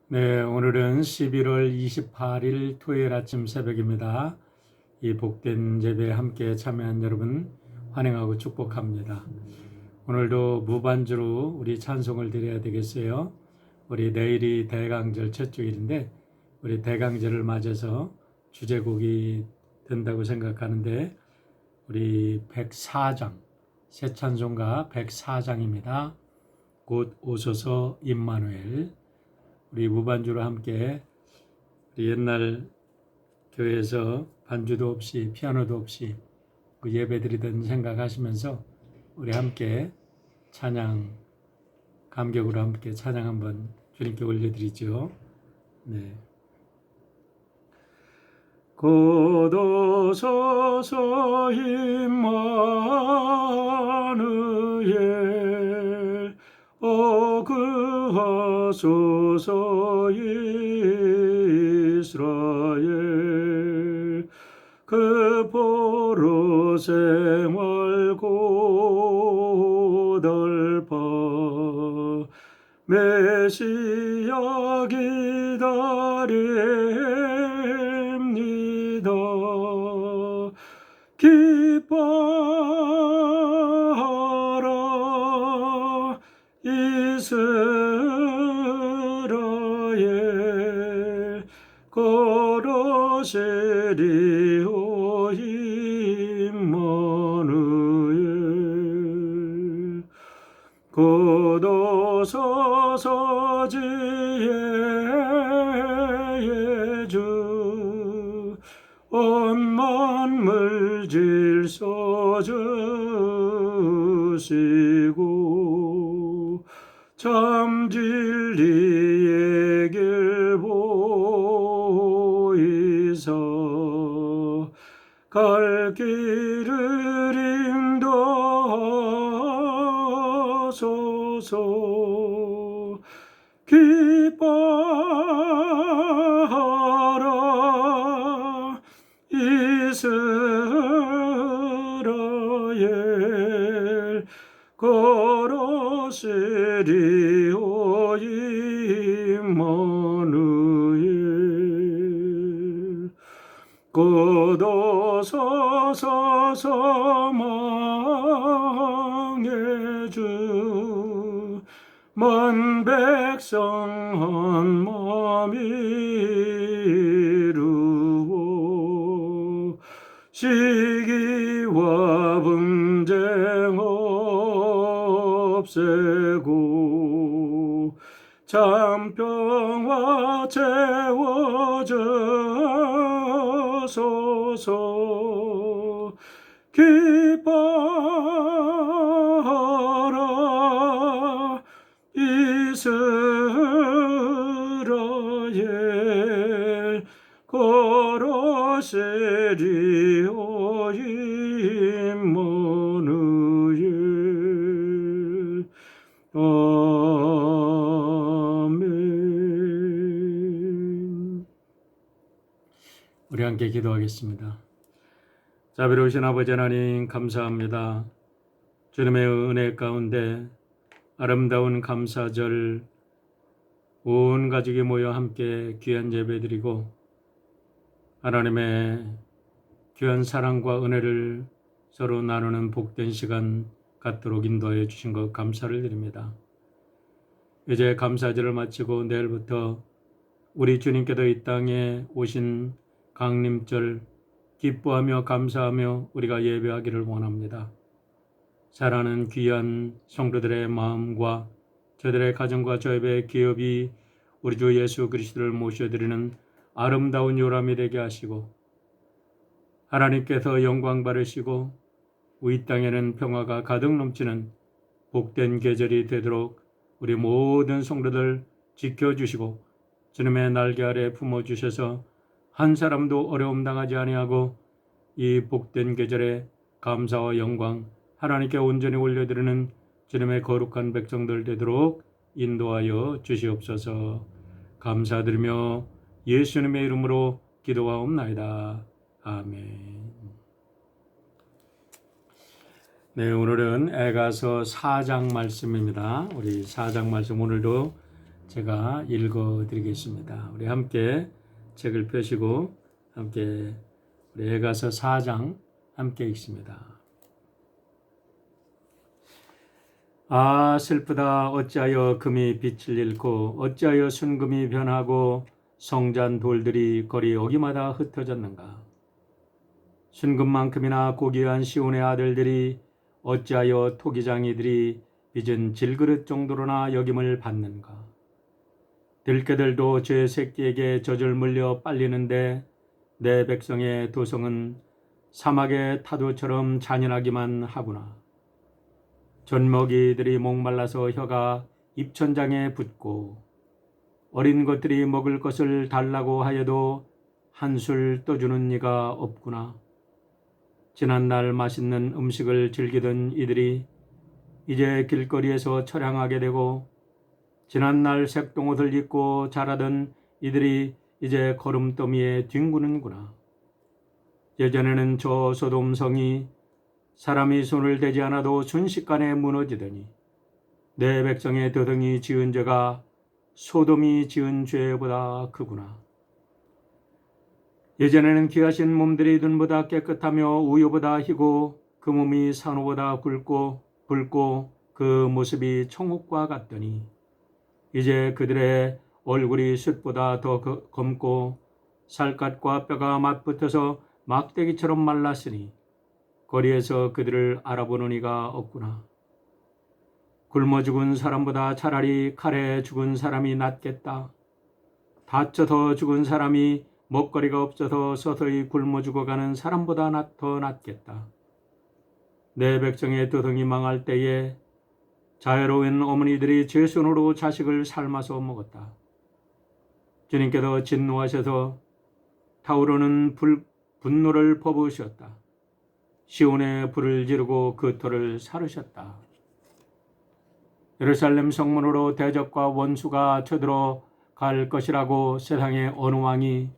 네, 오늘은 11월 28일 토요일 아침 새벽입니다. 이 복된 예배에 함께 참여한 여러분 환영하고 축복합니다. 오늘도 무반주로 우리 찬송을 드려야 되겠어요. 우리 내일이 대강절 첫 주일인데 우리 대강절을 맞아서 주제곡이 된다고 생각하는데 우리 104장, 새 찬송가 104장입니다. 곧 오소서 임마누엘. 우리 무반주로 함께 우리 옛날 교회에서 반주도 없이 피아노도 없이 그 예배드리던 생각하시면서 우리 함께 찬양 감격으로 함께 찬양 한번 주님께 올려드리죠. 네. 곧 오소서 임마누엘 구하소서 이스라엘 그 포로 생활 고달파 메시아 기다립니다. 기뻐하라 이스라엘 걸어시리오 임마누엘 곧 오소서 지혜의 주 온 만물 질서 주시고 참 진리의 길 보이사 갈 길을 인도하소서 기뻐하라 이스라엘 걸어시리오 임마누엘 곧 오소서 소망의 주 만 백성 한 마음 이루어 시기와 분쟁 없애고 참 평화 채워져소서 기뻐하라 이스라엘 걸어시리오 임마누엘 아멘. 우리 함께 기도하겠습니다. 자비로우신 아버지 하나님 감사합니다. 주님의 은혜 가운데 아름다운 감사절 온 가족이 모여 함께 귀한 예배드리고 하나님의 귀한 사랑과 은혜를 서로 나누는 복된 시간 갖도록 인도하여 주신 것 감사를 드립니다. 이제 감사절을 마치고 내일부터 우리 주님께도 이 땅에 오신 강림절 기뻐하며 감사하며 우리가 예배하기를 원합니다. 사랑하는 귀한 성도들의 마음과 저들의 가정과 저희의 기업이 우리 주 예수 그리스도를 모셔드리는 아름다운 요람이 되게 하시고 하나님께서 영광 받으시고 우리 땅에는 평화가 가득 넘치는 복된 계절이 되도록 우리 모든 성도들 지켜주시고 주님의 날개 아래 품어주셔서 한 사람도 어려움 당하지 아니하고 이 복된 계절에 감사와 영광 하나님께 온전히 올려드리는 주님의 거룩한 백성들 되도록 인도하여 주시옵소서. 감사드리며 예수님의 이름으로 기도하옵나이다. 아멘. 네, 오늘은 에가서 4장 말씀입니다. 우리 4장 말씀 오늘도 제가 읽어 드리겠습니다. 우리 함께 책을 펴시고 함께 우리 에가서 4장 함께 읽습니다. 아 슬프다. 어찌하여 금이 빛을 잃고 어찌하여 순금이 변하고 성잔 돌들이 거리 어기마다 흩어졌는가. 순금만큼이나 고귀한 시온의 아들들이 어찌하여 토기장이들이 빚은 질그릇 정도로나 여김을 받는가. 들깨들도 제 새끼에게 젖을 물려 빨리는데 내 백성의 도성은 사막의 타도처럼 잔인하기만 하구나. 젖먹이들이 목말라서 혀가 입천장에 붙고 어린 것들이 먹을 것을 달라고 하여도 한술 떠주는 이가 없구나. 지난날 맛있는 음식을 즐기던 이들이 이제 길거리에서 처량하게 되고 지난날 색동옷을 입고 자라던 이들이 이제 거름더미에 뒹구는구나. 예전에는 저 소돔성이 사람이 손을 대지 않아도 순식간에 무너지더니 내 백성의 더덩이 지은 죄가 소돔이 지은 죄보다 크구나. 예전에는 귀하신 몸들이 눈보다 깨끗하며 우유보다 희고 그 몸이 산호보다 붉고 그 모습이 청옥과 같더니 이제 그들의 얼굴이 숯보다 더 검고 살갗과 뼈가 맞붙어서 막대기처럼 말랐으니 거리에서 그들을 알아보는 이가 없구나. 굶어 죽은 사람보다 차라리 칼에 죽은 사람이 낫겠다. 다쳐서 죽은 사람이 먹거리가 없어서 서서히 굶어 죽어가는 사람보다 더 낫겠다. 내 백성의 도성이 망할 때에 자애로운 어머니들이 제 손으로 자식을 삶아서 먹었다. 주님께서 진노하셔서 타오르는 분노를 퍼부으셨다. 시온에 불을 지르고 그 터를 사르셨다. 예루살렘 성문으로 대적과 원수가 쳐들어 갈 것이라고 세상의 어느 왕이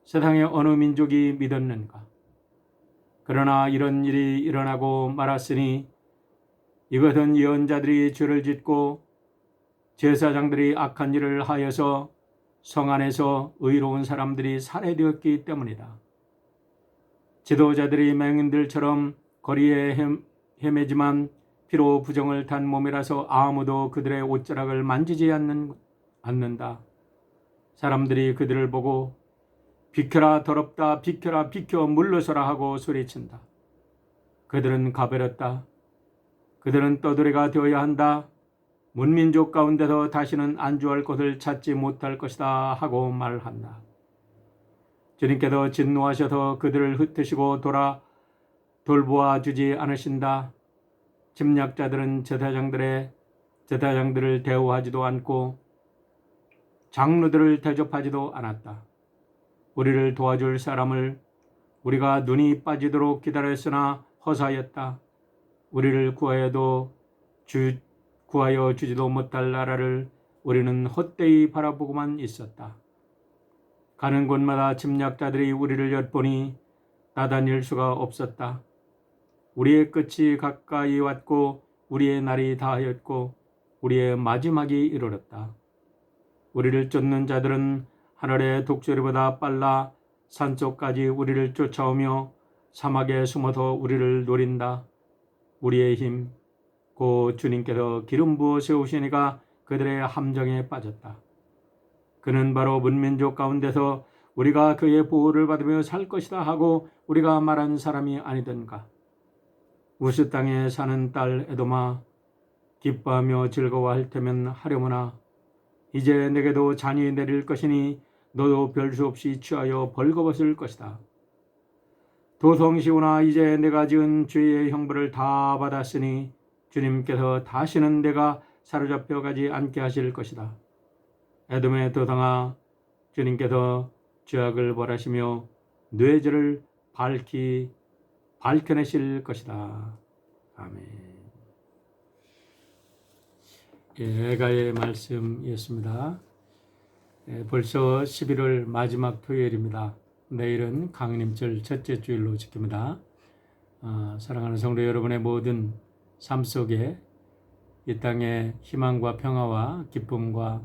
세상의 어느 민족이 믿었는가. 그러나 이런 일이 일어나고 말았으니 이것은 예언자들이 죄를 짓고 제사장들이 악한 일을 하여서 성 안에서 의로운 사람들이 살해되었기 때문이다. 지도자들이 맹인들처럼 거리에 헤매지만 피로 부정을 탄 몸이라서 아무도 그들의 옷자락을 만지지 않는다. 사람들이 그들을 보고 비켜라 더럽다 비켜라 비켜 물러서라 하고 소리친다. 그들은 가버렸다. 그들은 떠돌이가 되어야 한다. 문민족 가운데서 다시는 안주할 곳을 찾지 못할 것이다 하고 말한다. 주님께서 진노하셔서 그들을 흩으시고 돌보아 주지 않으신다. 침략자들은 제사장들을 대우하지도 않고 장로들을 대접하지도 않았다. 우리를 도와줄 사람을 우리가 눈이 빠지도록 기다렸으나 허사였다. 우리를 구하여 주지도 못할 나라를 우리는 헛되이 바라보고만 있었다. 가는 곳마다 침략자들이 우리를 엿보니 나다닐 수가 없었다. 우리의 끝이 가까이 왔고 우리의 날이 다하였고 우리의 마지막이 이르렀다. 우리를 쫓는 자들은 하늘의 독수리보다 빨라 산속까지 우리를 쫓아오며 사막에 숨어서 우리를 노린다. 우리의 힘, 곧 주님께서 기름 부어 세우시니가 그들의 함정에 빠졌다. 그는 바로 문민족 가운데서 우리가 그의 보호를 받으며 살 것이다 하고 우리가 말한 사람이 아니던가. 우스 땅에 사는 딸 에돔아, 기뻐하며 즐거워할 테면 하려무나. 이제 내게도 잔이 내릴 것이니 너도 별수 없이 취하여 벌거벗을 것이다. 도성시오나, 이제 내가 지은 죄의 형벌을 다 받았으니 주님께서 다시는 내가 사로잡혀 가지 않게 하실 것이다. 에돔의 도성아, 주님께서 죄악을 벌하시며 뇌절을 밝혀내실 것이다. 아멘. 에가의 말씀이었습니다. 벌써 11월 마지막 토요일입니다. 내일은 강림절 첫째 주일로 지킵니다. 사랑하는 성도 여러분의 모든 삶 속에 이 땅의 희망과 평화와 기쁨과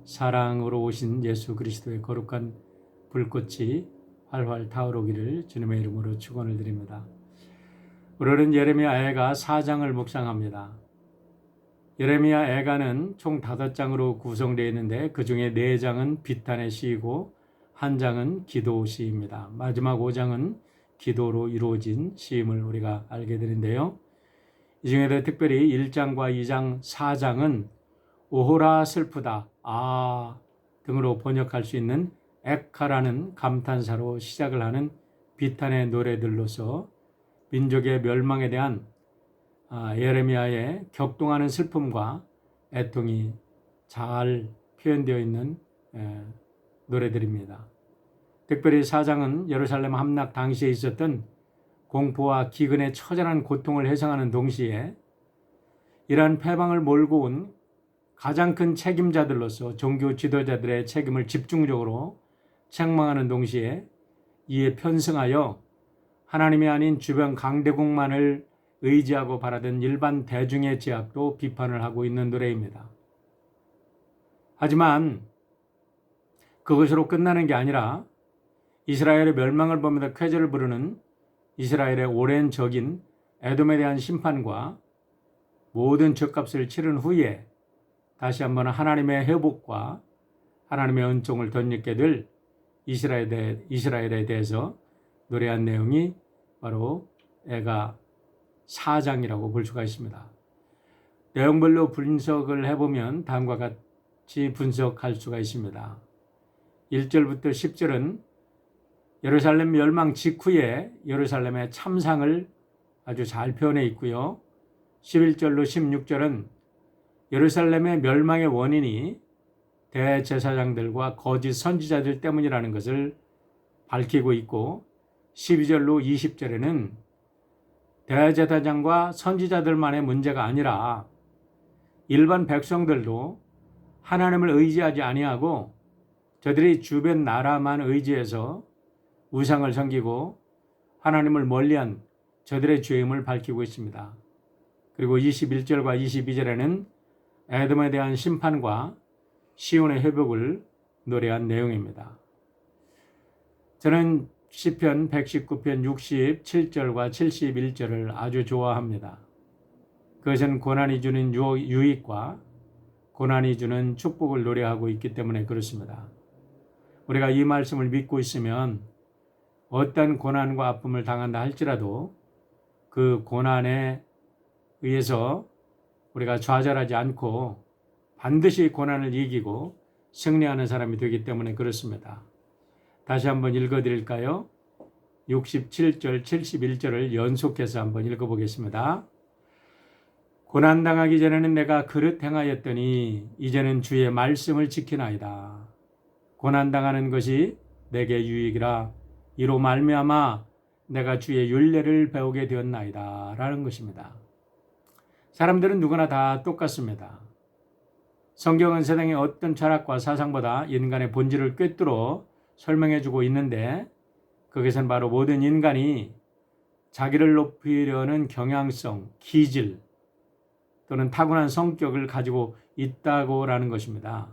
사랑으로 오신 예수 그리스도의 거룩한 불꽃이 활활 타오르기를 주님의 이름으로 축원을 드립니다. 오늘은 예레미야 애가 4장을 묵상합니다. 예레미야 애가는 총 5장으로 구성되어 있는데 그 중에 4장은 비탄의 시이고 1장은 기도 시입니다. 마지막 5장은 기도로 이루어진 시임을 우리가 알게 되는데요. 이 중에도 특별히 1장과 2장, 4장은 오호라 슬프다, 등으로 번역할 수 있는 에카라는 감탄사로 시작을 하는 비탄의 노래들로서 민족의 멸망에 대한 예레미야의 격동하는 슬픔과 애통이 잘 표현되어 있는 노래들입니다. 특별히 4장은 예루살렘 함락 당시에 있었던 공포와 기근의 처절한 고통을 해석하는 동시에 이러한 패방을 몰고 온 가장 큰 책임자들로서 종교 지도자들의 책임을 집중적으로 책망하는 동시에 이에 편승하여 하나님이 아닌 주변 강대국만을 의지하고 바라던 일반 대중의 제약도 비판을 하고 있는 노래입니다. 하지만 그것으로 끝나는 게 아니라 이스라엘의 멸망을 보면서 쾌제를 부르는 이스라엘의 오랜 적인 에돔에 대한 심판과 모든 죗값을 치른 후에 다시 한번 하나님의 회복과 하나님의 은총을 덧입게 될 이스라엘에 대해서 노래한 내용이 바로 애가 4장이라고 볼 수가 있습니다. 내용별로 분석을 해보면 다음과 같이 분석할 수가 있습니다. 1절부터 10절은 예루살렘 멸망 직후에 예루살렘의 참상을 아주 잘 표현해 있고요. 11절로 16절은 예루살렘의 멸망의 원인이 대제사장들과 거짓 선지자들 때문이라는 것을 밝히고 있고 12절로 20절에는 대제사장과 선지자들만의 문제가 아니라 일반 백성들도 하나님을 의지하지 아니하고 저들이 주변 나라만 의지해서 우상을 섬기고 하나님을 멀리한 저들의 죄임을 밝히고 있습니다. 그리고 21절과 22절에는 에돔에 대한 심판과 시온의 회복을 노래한 내용입니다. 저는 시편 119편 67절과 71절을 아주 좋아합니다. 그것은 고난이 주는 유익과 고난이 주는 축복을 노래하고 있기 때문에 그렇습니다. 우리가 이 말씀을 믿고 있으면 어떤 고난과 아픔을 당한다 할지라도 그 고난에 의해서 우리가 좌절하지 않고 반드시 고난을 이기고 승리하는 사람이 되기 때문에 그렇습니다. 다시 한번 읽어드릴까요? 67절, 71절을 연속해서 한번 읽어보겠습니다. 고난당하기 전에는 내가 그릇 행하였더니 이제는 주의 말씀을 지키나이다. 고난당하는 것이 내게 유익이라 이로 말미암아 내가 주의 율례를 배우게 되었나이다 라는 것입니다. 사람들은 누구나 다 똑같습니다. 성경은 세상의 어떤 철학과 사상보다 인간의 본질을 꿰뚫어 설명해주고 있는데 그것은 바로 모든 인간이 자기를 높이려는 경향성, 기질 또는 타고난 성격을 가지고 있다라는 것입니다.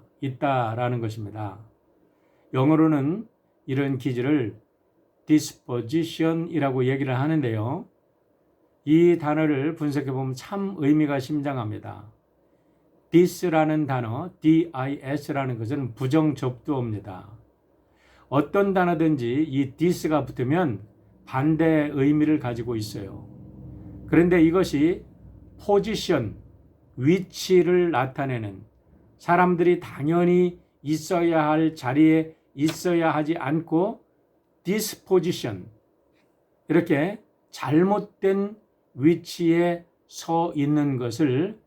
영어로는 이런 기질을 disposition이라고 얘기를 하는데요. 이 단어를 분석해보면 참 의미가 심장합니다. this라는 단어, dis라는 것은 부정접두어입니다. 어떤 단어든지 이 this가 붙으면 반대의 의미를 가지고 있어요. 그런데 이것이 포지션, 위치를 나타내는 사람들이 당연히 있어야 할 자리에 있어야 하지 않고 disposition, 이렇게 잘못된 위치에 서 있는 것을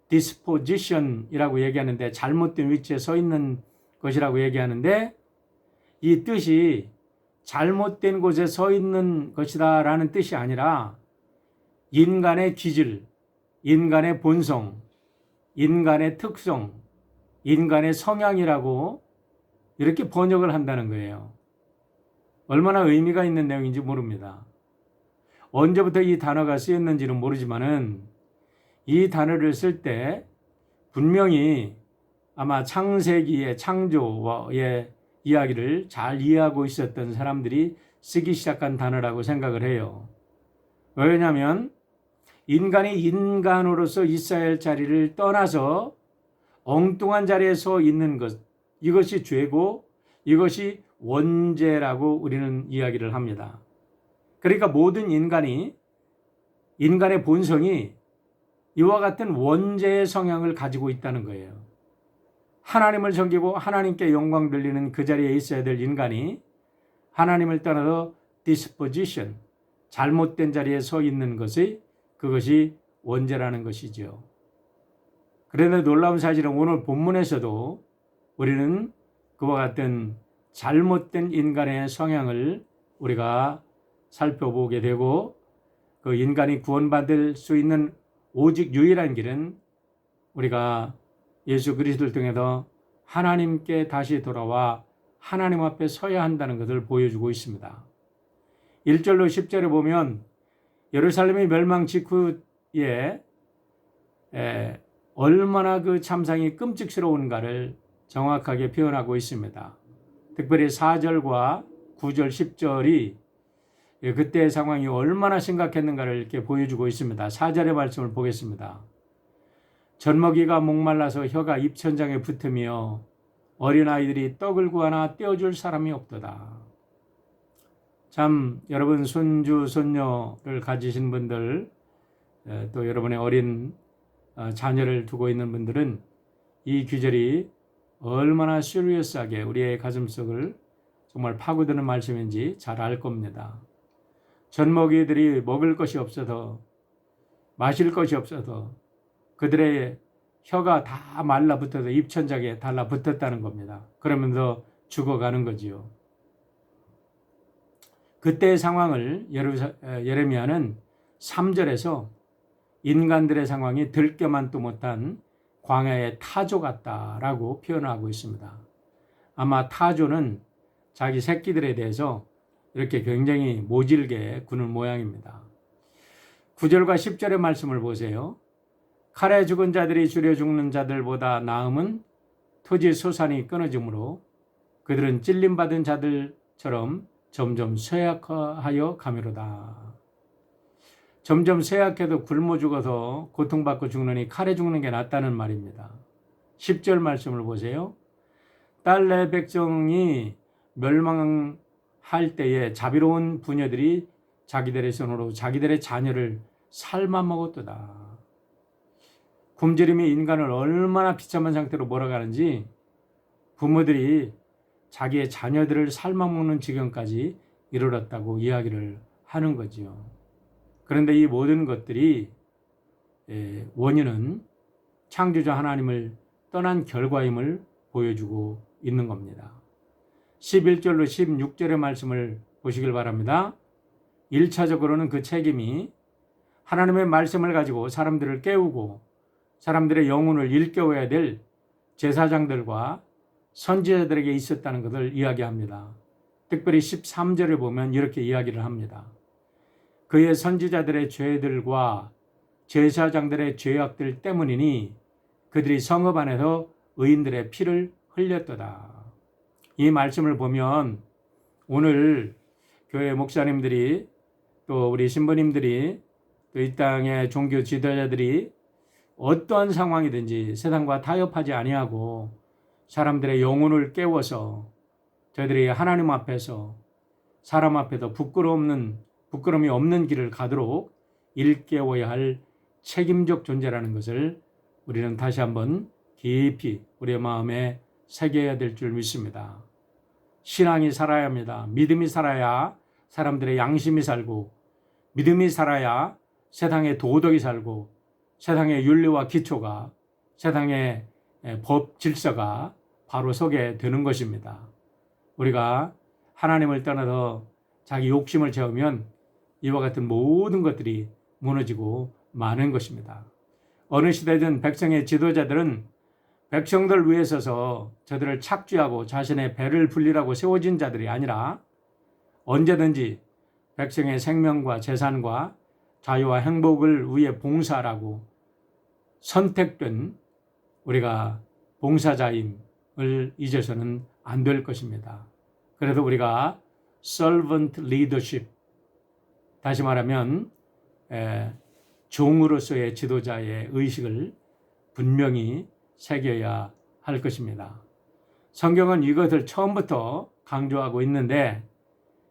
disposition이라고 얘기하는데 잘못된 위치에 서 있는 것이라고 얘기하는데 이 뜻이 잘못된 곳에 서 있는 것이다 라는 뜻이 아니라 인간의 기질, 인간의 본성, 인간의 특성, 인간의 성향이라고 이렇게 번역을 한다는 거예요. 얼마나 의미가 있는 내용인지 모릅니다. 언제부터 이 단어가 쓰였는지는 모르지만은 이 단어를 쓸 때 분명히 아마 창세기의 창조의 이야기를 잘 이해하고 있었던 사람들이 쓰기 시작한 단어라고 생각을 해요. 왜냐하면 인간이 인간으로서 있어야 할 자리를 떠나서 엉뚱한 자리에 서 있는 것, 이것이 죄고 이것이 원죄라고 우리는 이야기를 합니다. 그러니까 모든 인간의 본성이 이와 같은 원죄의 성향을 가지고 있다는 거예요. 하나님을 섬기고 하나님께 영광 돌리는 그 자리에 있어야 될 인간이 하나님을 떠나서 disposition, 잘못된 자리에 서 있는 것이 그것이 원죄라는 것이죠. 그런데 놀라운 사실은 오늘 본문에서도 우리는 그와 같은 잘못된 인간의 성향을 우리가 살펴보게 되고 그 인간이 구원받을 수 있는 오직 유일한 길은 우리가 예수 그리스도를 통해서 하나님께 다시 돌아와 하나님 앞에 서야 한다는 것을 보여주고 있습니다. 1절로 10절에 보면 예루살렘이 멸망 직후에 얼마나 그 참상이 끔찍스러운가를 정확하게 표현하고 있습니다. 특별히 4절과 9절, 10절이 그때의 상황이 얼마나 심각했는가를 이렇게 보여주고 있습니다. 4절의 말씀을 보겠습니다. 젖먹이가 목말라서 혀가 입천장에 붙으며 어린아이들이 떡을 구하나 떼어줄 사람이 없도다. 참 여러분 손주, 손녀를 가지신 분들 또 여러분의 어린 자녀를 두고 있는 분들은 이 규절이 얼마나 시리어스하게 우리의 가슴속을 정말 파고드는 말씀인지 잘 알 겁니다. 젖먹이들이 먹을 것이 없어서 마실 것이 없어서 그들의 혀가 다 말라붙어서 입천장에 달라붙었다는 겁니다. 그러면서 죽어가는 거지요. 그때의 상황을 예레미야는 3절에서 인간들의 상황이 들껴만도 못한 광야의 타조 같다라고 표현하고 있습니다. 아마 타조는 자기 새끼들에 대해서 이렇게 굉장히 모질게 구는 모양입니다. 9절과 10절의 말씀을 보세요. 칼에 죽은 자들이 줄여 죽는 자들보다 나음은 토지 소산이 끊어지므로 그들은 찔림받은 자들처럼 점점 쇠약하여 가미로다. 점점 쇠약해도 굶어 죽어서 고통받고 죽느니 칼에 죽는 게 낫다는 말입니다. 10절 말씀을 보세요. 딸 내 백성이 멸망할 때에 자비로운 부녀들이 자기들의 손으로 자기들의 자녀를 삶아 먹었도다. 굶주림이 인간을 얼마나 비참한 상태로 몰아가는지 부모들이 자기의 자녀들을 삶아먹는 지경까지 이르렀다고 이야기를 하는 거지요. 그런데 이 모든 것들이 원인은 창조자 하나님을 떠난 결과임을 보여주고 있는 겁니다. 11절로 16절의 말씀을 보시길 바랍니다. 1차적으로는 그 책임이 하나님의 말씀을 가지고 사람들을 깨우고 사람들의 영혼을 일깨워야 될 제사장들과 선지자들에게 있었다는 것을 이야기합니다. 특별히 13절에 보면 이렇게 이야기를 합니다. 그의 선지자들의 죄들과 제사장들의 죄악들 때문이니 그들이 성읍 안에서 의인들의 피를 흘렸도다. 이 말씀을 보면 오늘 교회 목사님들이 또 우리 신부님들이 또 이 땅의 종교 지도자들이 어떠한 상황이든지 세상과 타협하지 아니하고 사람들의 영혼을 깨워서 저희들이 하나님 앞에서 사람 앞에서 부끄러움이 없는 길을 가도록 일깨워야 할 책임적 존재라는 것을 우리는 다시 한번 깊이 우리의 마음에 새겨야 될 줄 믿습니다. 신앙이 살아야 합니다. 믿음이 살아야 사람들의 양심이 살고 믿음이 살아야 세상의 도덕이 살고 세상의 윤리와 기초가 세상의 법 질서가 바로 서게 되는 것입니다. 우리가 하나님을 떠나서 자기 욕심을 채우면 이와 같은 모든 것들이 무너지고 마는 것입니다. 어느 시대든 백성의 지도자들은 백성들 위에 서서 저들을 착취하고 자신의 배를 불리라고 세워진 자들이 아니라 언제든지 백성의 생명과 재산과 자유와 행복을 위해 봉사하라고 선택된 우리가 봉사자임을 잊어서는 안 될 것입니다. 그래도 우리가 servant leadership, 다시 말하면 종으로서의 지도자의 의식을 분명히 새겨야 할 것입니다. 성경은 이것을 처음부터 강조하고 있는데,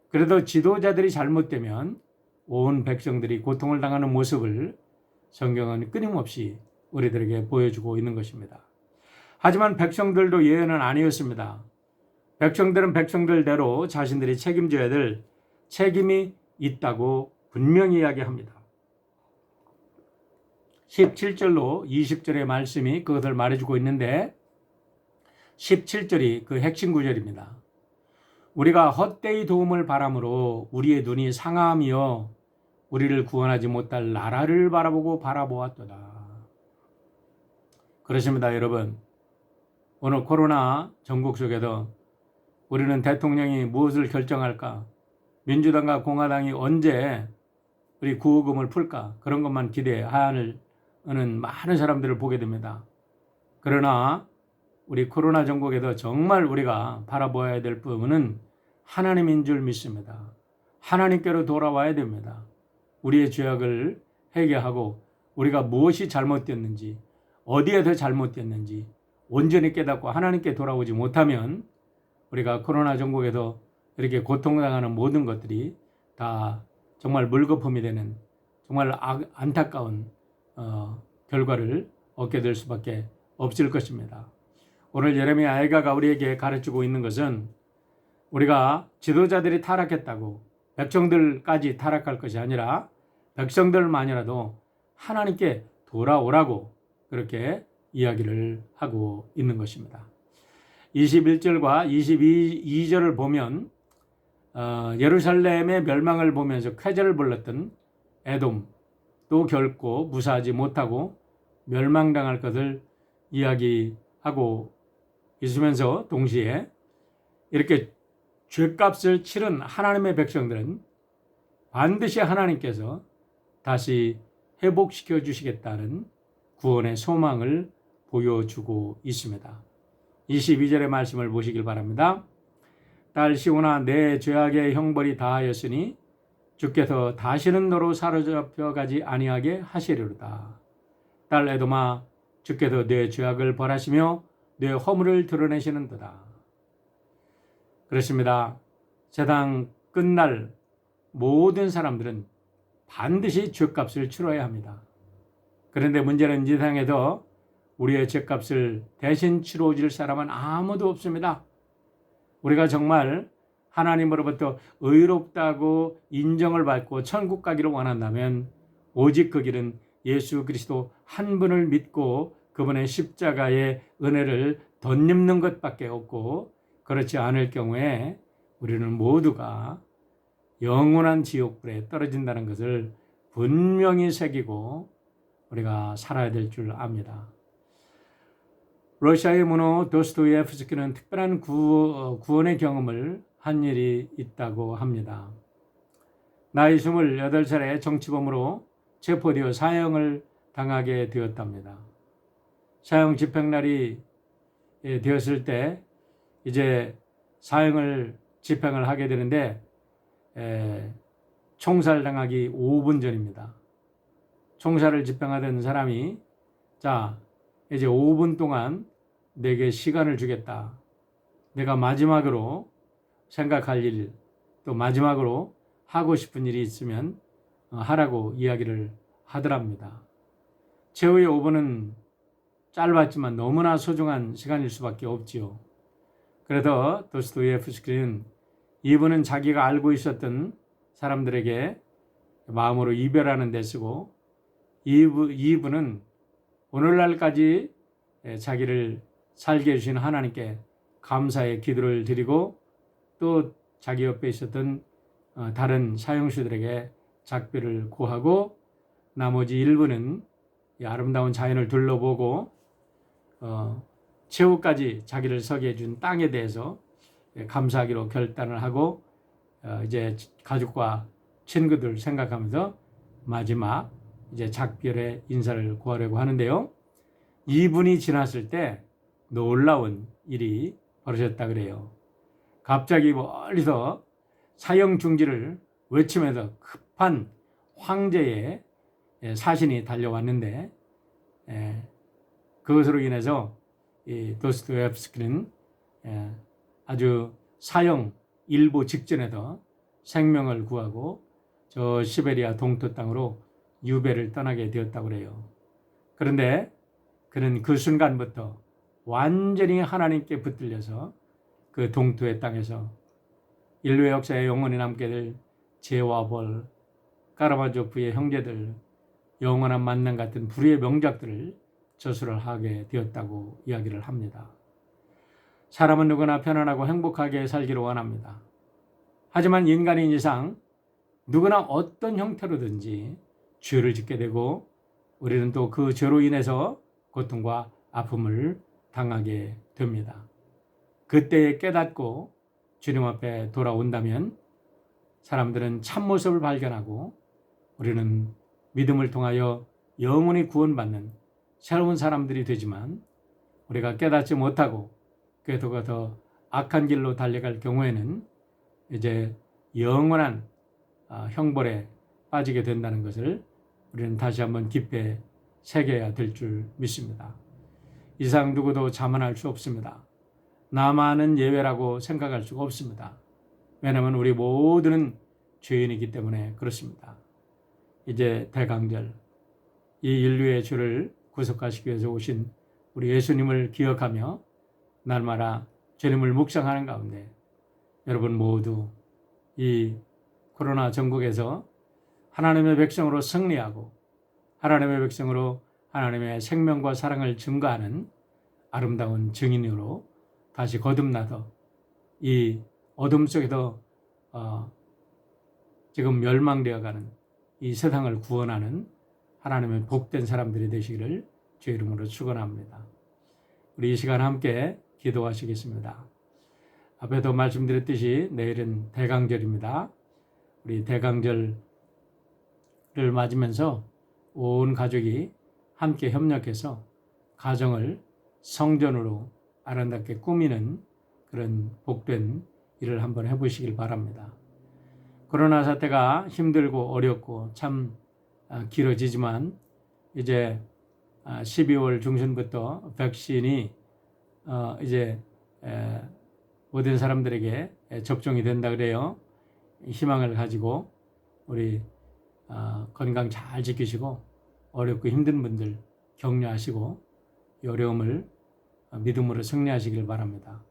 그래도 지도자들이 잘못되면 온 백성들이 고통을 당하는 모습을 성경은 끊임없이 우리들에게 보여주고 있는 것입니다. 하지만 백성들도 예외는 아니었습니다. 백성들은 백성들대로 자신들이 책임져야 될 책임이 있다고 분명히 이야기합니다. 17절로 20절의 말씀이 그것을 말해주고 있는데, 17절이 그 핵심 구절입니다. 우리가 헛되이 도움을 바람으로 우리의 눈이 상하며 우리를 구원하지 못할 나라를 바라보았도다. 그렇습니다, 여러분. 오늘 코로나 전국 속에도 우리는 대통령이 무엇을 결정할까? 민주당과 공화당이 언제 우리 구호금을 풀까? 그런 것만 기대하는 많은 사람들을 보게 됩니다. 그러나 우리 코로나 전국에도 정말 우리가 바라보아야 될 부분은 하나님인 줄 믿습니다. 하나님께로 돌아와야 됩니다. 우리의 죄악을 회개하고 우리가 무엇이 잘못됐는지, 어디에서 잘못됐는지 온전히 깨닫고 하나님께 돌아오지 못하면 우리가 코로나 전국에서 이렇게 고통당하는 모든 것들이 다 정말 물거품이 되는 정말 안타까운 결과를 얻게 될 수밖에 없을 것입니다. 오늘 예레미야 아이가가 우리에게 가르치고 있는 것은 우리가 지도자들이 타락했다고 백성들까지 타락할 것이 아니라 백성들만이라도 하나님께 돌아오라고 그렇게 이야기를 하고 있는 것입니다. 21절과 22절을 보면 예루살렘의 멸망을 보면서 쾌재를 불렀던 에돔도 결코 무사하지 못하고 멸망당할 것을 이야기하고 있으면서 동시에 이렇게 죄값을 치른 하나님의 백성들은 반드시 하나님께서 다시 회복시켜 주시겠다는 구원의 소망을 보여주고 있습니다. 22절의 말씀을 보시길 바랍니다. 딸 시온아, 내 죄악의 형벌이 다하였으니 주께서 다시는 너로 사로잡혀 가지 아니하게 하시리로다. 딸 에돔아, 주께서 내 죄악을 벌하시며 내 허물을 드러내시는도다. 그렇습니다. 세상 끝날 모든 사람들은 반드시 죄값을 치러야 합니다. 그런데 문제는 이 세상에서 우리의 죄값을 대신 치러줄 사람은 아무도 없습니다. 우리가 정말 하나님으로부터 의롭다고 인정을 받고 천국 가기를 원한다면 오직 그 길은 예수 그리스도 한 분을 믿고 그분의 십자가의 은혜를 덧입는 것밖에 없고, 그렇지 않을 경우에 우리는 모두가 영원한 지옥불에 떨어진다는 것을 분명히 새기고 우리가 살아야 될 줄 압니다. 러시아의 문호 도스토예프스키는 특별한 구원의 경험을 한 일이 있다고 합니다. 나이 28살에 정치범으로 체포되어 사형을 당하게 되었답니다. 사형 집행날이 되었을 때 이제 사형을 집행을 하게 되는데 총살당하기 5분 전입니다. 총살을 집행하던 사람이 자, 이제 5분 동안 내게 시간을 주겠다. 내가 마지막으로 생각할 일, 또 마지막으로 하고 싶은 일이 있으면 하라고 이야기를 하더랍니다. 최후의 5분은 짧았지만 너무나 소중한 시간일 수밖에 없지요. 그래서 도스토예프스키는 이분은 자기가 알고 있었던 사람들에게 마음으로 이별하는 데 쓰고, 이분은 오늘날까지 자기를 살게 해주신 하나님께 감사의 기도를 드리고, 또 자기 옆에 있었던 다른 사형수들에게 작별을 구하고, 나머지 일부는 아름다운 자연을 둘러보고 최후까지 자기를 서게 해준 땅에 대해서 감사하기로 결단을 하고 이제 가족과 친구들 생각하면서 마지막 이제 작별의 인사를 구하려고 하는데요. 2분이 지났을 때 놀라운 일이 벌어졌다 그래요. 갑자기 멀리서 사형 중지를 외치면서 급한 황제의 사신이 달려왔는데 그것으로 인해서 이 도스토옙스키는 아주 사형 일보 직전에도 생명을 구하고 저 시베리아 동토 땅으로 유배를 떠나게 되었다고 그래요. 그런데 그는 그 순간부터 완전히 하나님께 붙들려서 그 동토의 땅에서 인류의 역사에 영원히 남게 될 죄와 벌, 까라마조프의 형제들, 영원한 만남 같은 불의의 명작들을 저술을 하게 되었다고 이야기를 합니다. 사람은 누구나 편안하고 행복하게 살기를 원합니다. 하지만 인간인 이상 누구나 어떤 형태로든지 죄를 짓게 되고 우리는 또 그 죄로 인해서 고통과 아픔을 당하게 됩니다. 그때에 깨닫고 주님 앞에 돌아온다면 사람들은 참모습을 발견하고 우리는 믿음을 통하여 영원히 구원받는 새로운 사람들이 되지만 우리가 깨닫지 못하고 그래도 더 악한 길로 달려갈 경우에는 이제 영원한 형벌에 빠지게 된다는 것을 우리는 다시 한번 깊이 새겨야 될 줄 믿습니다. 이상 누구도 자만할 수 없습니다. 나만은 예외라고 생각할 수가 없습니다. 왜냐하면 우리 모두는 죄인이기 때문에 그렇습니다. 이제 대강절, 이 인류의 죄를 구속하시기 위해서 오신 우리 예수님을 기억하며 날마다 주님을 묵상하는 가운데 여러분 모두 이 코로나 전국에서 하나님의 백성으로 승리하고 하나님의 백성으로 하나님의 생명과 사랑을 증거하는 아름다운 증인으로 다시 거듭나서 이 어둠 속에서 지금 멸망되어가는 이 세상을 구원하는 하나님의 복된 사람들이 되시기를 주의 이름으로 축원합니다. 우리 이 시간 함께 기도하시겠습니다. 앞에도 말씀드렸듯이 내일은 대강절입니다. 우리 대강절을 맞으면서 온 가족이 함께 협력해서 가정을 성전으로 아름답게 꾸미는 그런 복된 일을 한번 해보시길 바랍니다. 코로나 사태가 힘들고 어렵고 참 길어지지만 이제 12월 중순부터 백신이 이제 모든 사람들에게 접종이 된다 그래요. 희망을 가지고 우리 건강 잘 지키시고 어렵고 힘든 분들 격려하시고 이 어려움을 믿음으로 승리하시길 바랍니다.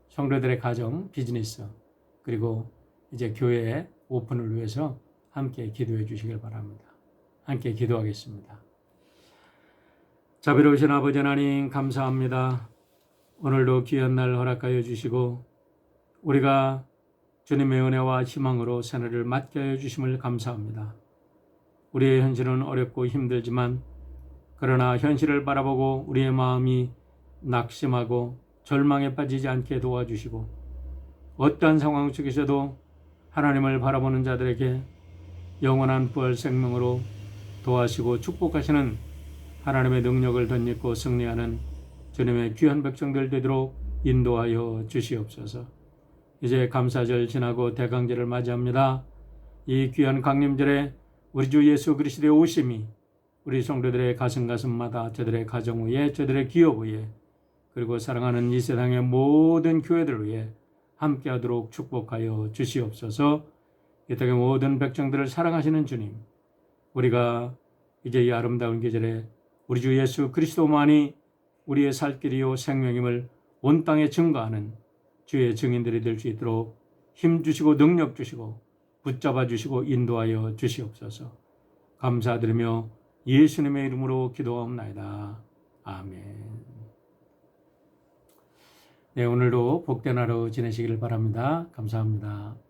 성도들의 가정, 비즈니스 그리고 이제 교회 오픈을 위해서 함께 기도해 주시길 바랍니다. 함께 기도하겠습니다. 자비로우신 아버지 하나님 감사합니다. 오늘도 귀한 날 허락하여 주시고 우리가 주님의 은혜와 희망으로 새해를 맞게 하여 주심을 감사합니다. 우리의 현실은 어렵고 힘들지만 그러나 현실을 바라보고 우리의 마음이 낙심하고 절망에 빠지지 않게 도와주시고 어떠한 상황 속에서도 하나님을 바라보는 자들에게 영원한 부활 생명으로 도와시고 축복하시는 하나님의 능력을 덧입고 승리하는 주님의 귀한 백성들 되도록 인도하여 주시옵소서. 이제 감사절 지나고 대강절을 맞이합니다. 이 귀한 강림절에 우리 주 예수 그리스도의 오심이 우리 성도들의 가슴마다 저들의 가정 위에 저들의 기업 위에 그리고 사랑하는 이 세상의 모든 교회들 위에 함께하도록 축복하여 주시옵소서. 이 땅의 모든 백성들을 사랑하시는 주님, 우리가 이제 이 아름다운 계절에 우리 주 예수 그리스도만이 우리의 살 길이요 생명임을 온 땅에 증거하는 주의 증인들이 될 수 있도록 힘 주시고 능력 주시고 붙잡아 주시고 인도하여 주시옵소서. 감사드리며 예수님의 이름으로 기도하옵나이다. 아멘. 네, 오늘도 복된 하루 지내시길 바랍니다. 감사합니다.